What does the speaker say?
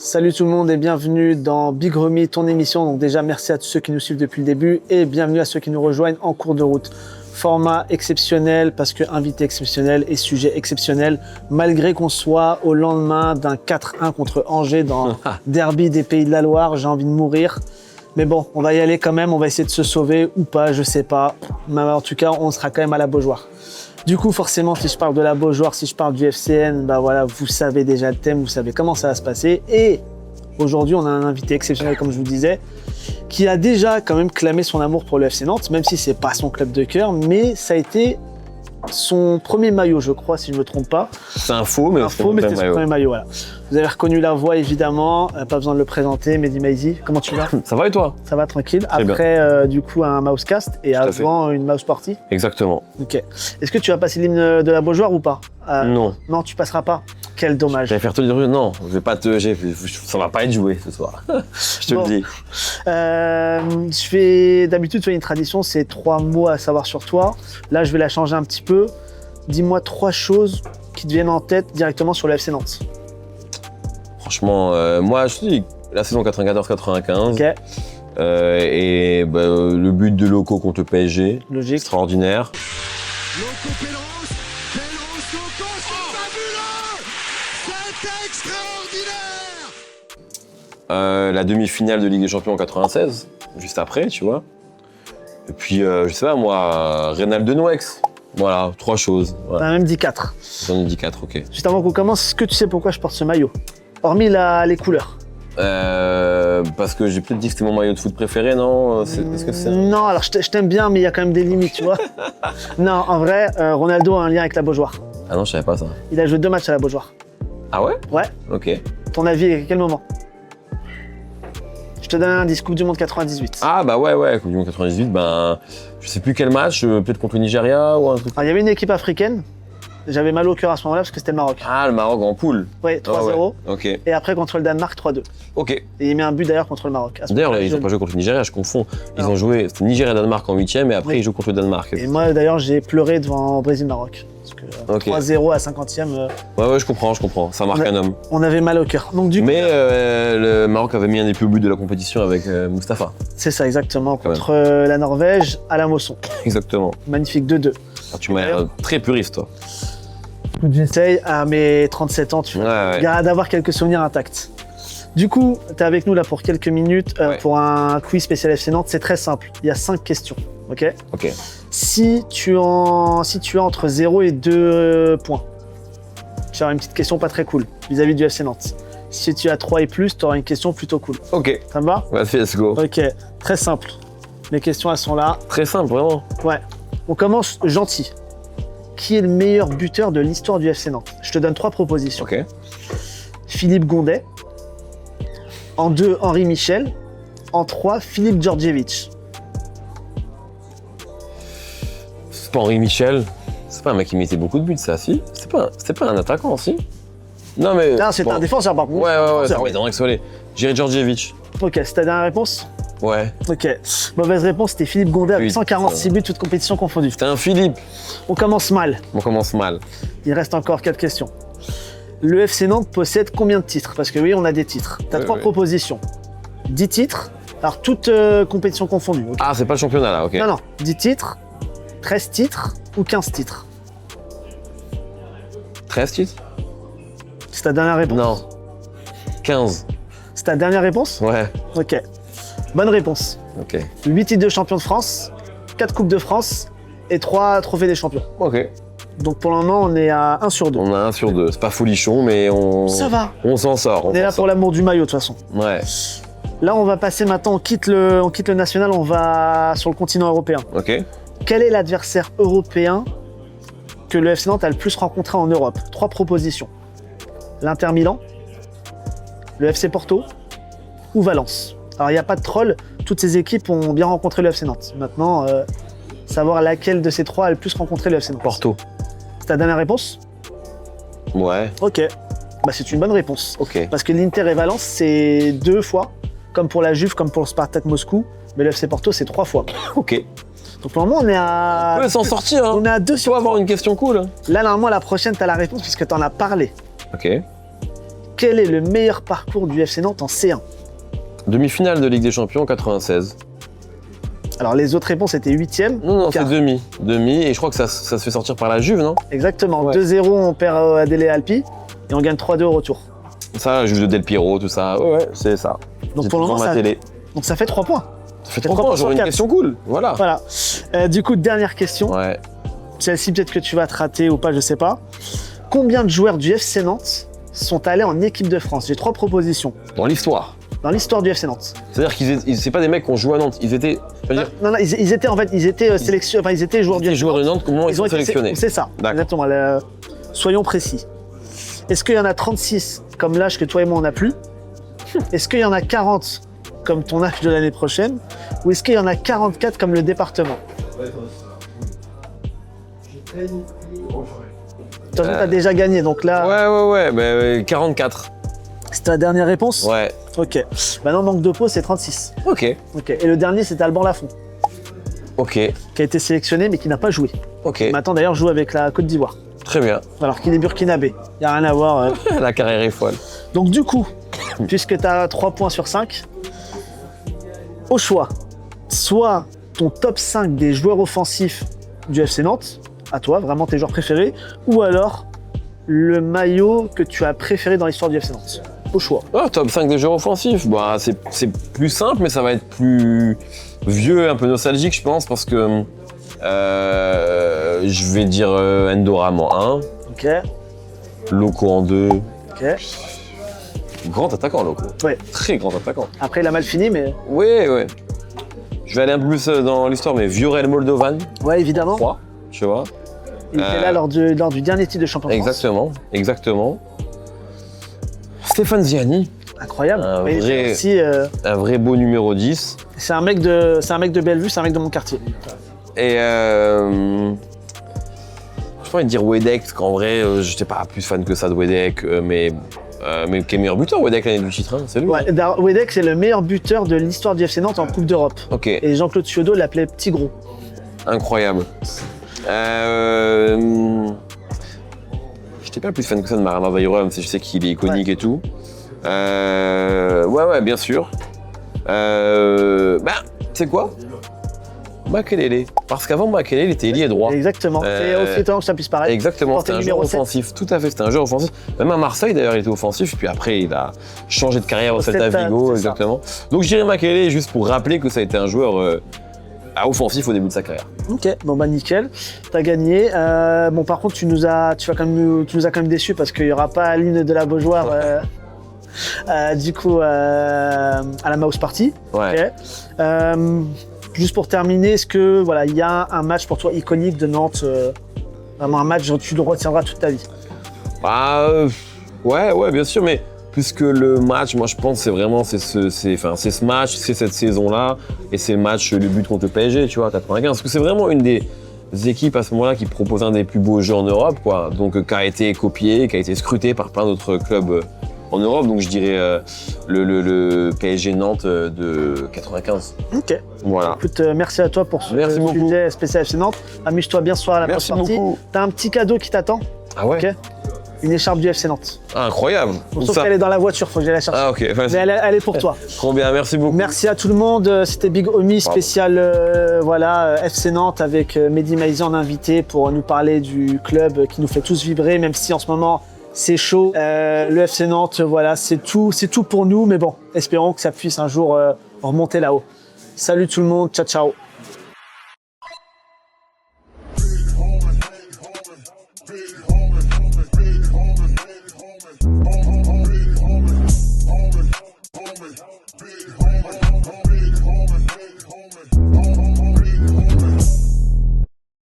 Salut tout le monde et bienvenue dans Big Remy, ton émission. Donc déjà, merci à tous ceux qui nous suivent depuis le début et bienvenue à ceux qui nous rejoignent en cours de route. Format exceptionnel parce que invité exceptionnel et sujet exceptionnel, malgré qu'on soit au lendemain d'un 4-1 contre Angers dans derby des Pays de la Loire. J'ai envie de mourir. Mais bon, on va y aller quand même, on va essayer de se sauver ou pas, je sais pas. Mais en tout cas, on sera quand même à la Beaujoire. Du coup, forcément, si je parle de la Beaujoire, si je parle du FCN, bah voilà, vous savez déjà le thème, vous savez comment ça va se passer. Et aujourd'hui, on a un invité exceptionnel, comme je vous disais, qui a déjà quand même clamé son amour pour le FC Nantes, même si c'est pas son club de cœur, mais ça a été son premier maillot, je crois, si je me trompe pas. C'est un faux, mais c'était son premier maillot, voilà. Vous avez reconnu la voix, évidemment, pas besoin de le présenter, Mehdi Maizi, comment tu vas? Ça va et toi? Ça va, tranquille. Après, du coup, un Mousecast et avant, une Mouse Party. Exactement. Ok. Est-ce que tu vas passer l'hymne de la Beaujoire ou pas? Non. Non, tu passeras pas? Quel dommage. J'allais faire te dire non, je vais pas te... ça va pas être joué ce soir. Je te le dis. Je fais d'habitude, tu vois, une tradition, c'est 3 mots à savoir sur toi. Là, je vais la changer un petit peu. Dis-moi 3 choses qui te viennent en tête directement sur le FC Nantes. Franchement, moi, je te dis, la saison 94-95. Ok. Et le but de Loco contre le PSG. Logique. Extraordinaire. Loco Pélos, Loco, c'est fabuleux! C'est extraordinaire! La demi-finale de Ligue des Champions en 96, juste après, tu vois. Et puis, je sais pas, moi, Reynald de Nouex. Voilà, 3 choses. Voilà. T'as même dit 4. J'en ai dit 4, ok. Juste avant qu'on commence, est-ce que tu sais pourquoi je porte ce maillot? Hormis les couleurs. Parce que j'ai peut-être dit que c'était mon maillot de foot préféré, non? Est-ce que c'est... Non, alors je t'aime bien, mais il y a quand même des limites, tu vois. Non, en vrai, Ronaldo a un lien avec la Beaujoire. Ah non, je savais pas ça. Il a joué 2 matchs à la Beaujoire. Ah ouais? Ouais. Ok. Ton avis, à quel moment? Je te donne un indice, Coupe du Monde 98. Ah bah ouais, Coupe du Monde 98, je sais plus quel match, peut-être contre le Nigeria ou un truc. Alors, il y avait une équipe africaine. J'avais mal au cœur à ce moment-là parce que c'était le Maroc. Ah, le Maroc en poule. Ouais, 3-0. Ah ouais. Ok. Et après contre le Danemark, 3-2. Ok. Et il met un but d'ailleurs contre le Maroc. D'ailleurs, ils n'ont pas joué contre le Nigeria, je confonds. Ils Non. ont joué, c'était Nigeria-Danemark en 8ème et après Oui. ils jouent contre le Danemark. Et moi d'ailleurs, j'ai pleuré devant Brésil-Maroc. Parce que Ok. 3-0 à 50e, Ouais, je comprends. Ça marque un homme. on avait mal au cœur. Donc du coup, Mais le Maroc avait mis un des plus beaux buts de la compétition avec Mustapha. c'est ça exactement, Quand contre la Norvège à la Mosson. Exactement. Magnifique 2-2. Alors, tu m'as l'air très puriste, toi. J'essaye à mes 37 ans, tu vois. Ouais. Garde d'avoir quelques souvenirs intacts. Du coup, tu es avec nous là pour quelques minutes Ouais. pour un quiz spécial FC Nantes. C'est très simple. Il y a 5 questions. Ok. Ok. Si tu as entre 0 et 2 points, tu auras une petite question pas très cool vis-à-vis du FC Nantes. Si tu as 3 et plus, tu auras une question plutôt cool. Ok. Ça me va? Vas-y, let's go. Ok, très simple. Les questions, elles sont là. Très simple, vraiment. Ouais. On commence gentil. Qui est le meilleur buteur de l'histoire du FC Nantes? Je te donne 3 propositions. Ok. Philippe Gondet. En 2, Henri Michel. En 3, Philippe Djordjevic. C'est pas Henri Michel. C'est pas un mec qui mettait beaucoup de buts, ça, si? C'était pas un attaquant, si? Non, mais. Non, c'est bon. un défenseur par contre. Ouais, Défenseur, ouais, dans Rexolé. Jerry Djordjevic. Ok, c'est ta dernière réponse? Ouais. Ok. Mauvaise réponse, c'était Philippe Gondet avec Putain. 146 buts, toutes compétitions confondues. C'était un Philippe. On commence mal. On commence mal. Il reste encore 4 questions. Le FC Nantes possède combien de titres? Parce que oui, on a des titres. Tu as 3 propositions. 10 titres, alors toutes compétitions confondues. Ok. Ah, c'est pas le championnat, là, ok. Non, 10 titres, 13 titres ou 15 titres? 13 titres? C'est ta dernière réponse? Non. 15. C'est ta dernière réponse? Ouais. Ok. Bonne réponse. Ok. 8 titres de champion de France, 4 Coupes de France et 3 trophées des champions. Ok. Donc pour le moment, on est à 1 sur 2. On a 1 sur 2. C'est pas folichon, mais on. Ça va. On s'en sort. On est là pour l'amour du maillot de toute façon. Ouais. Là, on va passer maintenant, on quitte le national, on va sur le continent européen. Ok. Quel est l'adversaire européen que le FC Nantes a le plus rencontré en Europe? 3 propositions. L'Inter Milan, le FC Porto ou Valence. Alors, il n'y a pas de troll, toutes ces équipes ont bien rencontré le FC Nantes. Maintenant, savoir laquelle de ces 3 a le plus rencontré le FC Nantes. Porto. C'est ta dernière réponse? Ouais. Ok. Bah, c'est une bonne réponse. Ok. Parce que l'Inter et Valence, c'est 2 fois, comme pour la Juve, comme pour le Spartak Moscou. Mais le FC Porto, c'est 3 fois. Ok. Donc pour le moment, on est à... On peut s'en sortir, hein. On est à 2 Tu sur vas 3. avoir une question cool. Hein. Là, normalement, la prochaine, t'as la réponse puisque t'en as parlé. Ok. Quel est le meilleur parcours du FC Nantes en C1? Demi-finale de Ligue des Champions 96. Alors les autres réponses étaient 8e. Non, c'est Car- demi. Demi, et je crois que ça se fait sortir par la Juve, non? Exactement. Ouais. 2-0, on perd à Dele Alpi et on gagne 3-2 au retour. Ça, la Juve de Del Piero, tout ça. Ouais, c'est ça. Donc J'ai pour le tout moment, devant ma télé. donc ça fait 3 points. Ça fait c'est 3 3 points, sur j'aurais une 4. question cool. Voilà. Voilà. Du coup, dernière question. Ouais. Celle-ci, peut-être que tu vas te rater ou pas, je sais pas. Combien de joueurs du FC Nantes sont allés en équipe de France? J'ai 3 propositions Dans l'histoire. dans l'histoire du FC Nantes. C'est-à-dire c'est pas des mecs qui ont joué à Nantes. Ils étaient. Je veux dire, Non, ils étaient en fait, sélectionnés, enfin ils étaient joueurs du les FC joueurs de Nantes, comment ils sont été sélectionnés? C'est ça, D'accord. exactement. Soyons précis. Est-ce qu'il y en a 36 comme l'âge que toi et moi on n'a plus? Est-ce qu'il y en a 40 comme ton âge de l'année prochaine? Ou est-ce qu'il y en a 44 comme le département? Toi, tu as déjà gagné, donc là, Ouais, mais 44. c'est ta dernière réponse? Ouais. Ok. Maintenant, manque de peau, c'est 36. Ok. Ok. Et le dernier, c'était Alban Lafont, Ok. qui a été sélectionné mais qui n'a pas joué. Ok. Maintenant, d'ailleurs, joue avec la Côte d'Ivoire, Très bien. alors qu'il est burkinabé. Il n'y a rien à voir. La carrière est folle. Donc du coup, puisque tu as 3 points sur 5, au choix, soit ton top 5 des joueurs offensifs du FC Nantes, à toi, vraiment tes joueurs préférés, ou alors le maillot que tu as préféré dans l'histoire du FC Nantes. Au choix. Oh, top 5 des joueurs offensifs. Bah, c'est plus simple, mais ça va être plus vieux, un peu nostalgique, je pense, parce que je vais dire Endoram en 1, Ok, Loco en 2. ok. Grand attaquant, Loco. Ouais. Très grand attaquant. Après, il a mal fini, mais Ouais, ouais. Je vais aller un peu plus dans l'histoire, mais Viorel Moldovan, ouais, évidemment. 3, tu vois. Il était là lors du dernier titre de champion de France. Exactement, exactement. Stéphane Ziani, Incroyable. Un Mais il vrai- était aussi, un vrai beau numéro 10. c'est un mec de Bellevue, c'est un mec de mon quartier. Et je pourrais dire Wedek, parce qu'en vrai, je n'étais pas plus fan que ça de Wedek, mais qui est meilleur buteur, Wedek, l'année du titre, hein, c'est lui. Ouais, Wedek, c'est le meilleur buteur de l'histoire du FC Nantes en Coupe d'Europe. Ok, Et Jean-Claude Chiodo l'appelait Petit Gros. incroyable. J'étais pas plus fan que ça de Marana Bayrou, même si je sais qu'il est iconique et tout. Ouais, bien sûr. Tu sais quoi? Makelele. Parce qu'avant, Makelele, il était ailier droit. Exactement. C'est aussi étonnant que ça puisse paraître. Exactement, Porté c'était un joueur numéro 7. offensif. Tout à fait, c'était un joueur offensif. Même à Marseille, d'ailleurs, il était offensif. Puis après, il a changé de carrière au Celta Celta, Vigo. c'est ça. Exactement. Donc, je dirais Makelele juste pour rappeler que ça a été un joueur offensif au début de sa carrière. Ok, bon bah nickel, t'as gagné. Bon par contre tu nous as quand même déçus parce qu'il n'y aura pas Aline de la Beaujoire du coup à la Mouse Party. Ouais. Ok. Juste pour terminer, est-ce que voilà il y a un match pour toi iconique de Nantes, vraiment un match dont tu le retiendras toute ta vie? Ouais, bien sûr, mais plus que le match, moi je pense c'est vraiment c'est ce match, c'est cette saison-là, et c'est le match, le but contre le PSG, tu vois, 95. Parce que c'est vraiment une des équipes à ce moment-là qui propose un des plus beaux jeux en Europe, quoi. Donc qui a été copié, qui a été scruté par plein d'autres clubs en Europe. Donc je dirais le PSG Nantes de 95. Ok. Voilà. Écoute, merci à toi pour ce Merci beaucoup. sujet spécial FC Nantes. Amuse-toi bien ce soir à la Merci Mouse Party. beaucoup. T'as un petit cadeau qui t'attend, Ah ouais. Ok. Une écharpe du FC Nantes. Ah, incroyable. Où Sauf ça qu'elle est dans la voiture, faut que j'aille la chercher. Ah ok. Mais Vas-y. elle est pour toi. Trop bien. Merci beaucoup. Merci à tout le monde. C'était Big Omi spécial FC Nantes avec Mehdi Maizi en invité pour nous parler du club qui nous fait tous vibrer, même si en ce moment c'est chaud. Le FC Nantes, voilà, c'est tout pour nous, mais bon, espérons que ça puisse un jour remonter là-haut. Salut tout le monde, ciao ciao.